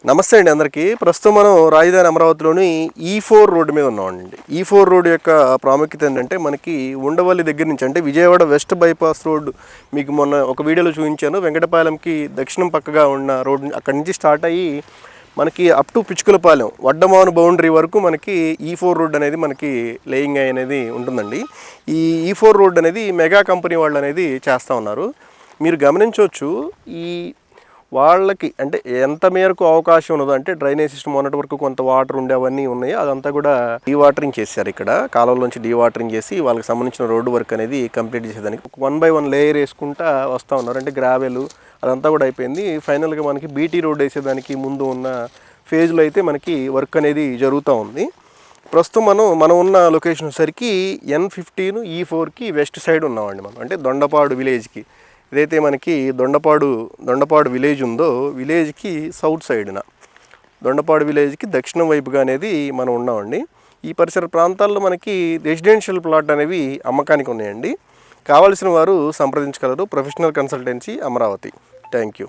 నమస్తే అండి అందరికీ. ప్రస్తుతం మనం రాజధాని అమరావతిలోని E4 రోడ్డు మీద ఉన్నామండి. E4 రోడ్డు యొక్క ప్రాముఖ్యత ఏంటంటే మనకి ఉండవల్లి దగ్గర నుంచి అంటే విజయవాడ వెస్ట్ బైపాస్ రోడ్డు మీకు మొన్న ఒక వీడియోలో చూపించాను. వెంకటపాలెంకి దక్షిణం పక్కగా ఉన్న రోడ్డు అక్కడి నుంచి స్టార్ట్ అయ్యి మనకి up to Pichukalapalem Vaddamanu boundary వరకు మనకి E4 రోడ్డు అనేది మనకి లేయింగ్ అనేది ఉంటుందండి. ఈ E4 రోడ్డు అనేది మెగా కంపెనీ వాళ్ళు అనేది చేస్తూ ఉన్నారు. మీరు గమనించవచ్చు ఈ వాళ్ళకి అంటే ఎంత మేరకు అవకాశం ఉన్నదో అంటే డ్రైనేజ్ సిస్టమ్ మొన్నటి వరకు కొంత వాటర్ ఉండే అవన్నీ ఉన్నాయి, అదంతా కూడా డీవాటరింగ్ చేశారు. ఇక్కడ కాలువలోంచి డీవాటరింగ్ చేసి వాళ్ళకి సంబంధించిన రోడ్డు వర్క్ అనేది కంప్లీట్ చేసేదానికి 1 by 1 లేయర్ వేసుకుంటా వస్తూ ఉన్నారు. అంటే గ్రావెల్ అదంతా కూడా అయిపోయింది. ఫైనల్గా మనకి బీటీ రోడ్ వేసేదానికి ముందు ఉన్న ఫేజ్లో అయితే మనకి వర్క్ అనేది జరుగుతూ ఉంది. ప్రస్తుతం మనం ఉన్న లొకేషన్ వచ్చేసరికి N15 E4కి వెస్ట్ సైడ్ ఉన్నామండి. మనం అంటే దొండపాడు విలేజ్కి ఏదైతే మనకి దొండపాడు విలేజ్ ఉందో విలేజ్కి సౌత్ సైడ్న దొండపాడు విలేజ్కి దక్షిణం వైపుగా అనేది మనం ఉన్నామండి. ఈ పరిసర ప్రాంతాల్లో మనకి రెసిడెన్షియల్ ప్లాట్ అనేవి అమ్మకానికి ఉన్నాయండి. కావాల్సిన వారు సంప్రదించగలరు. Professional consultancy Amaravati. Thank you.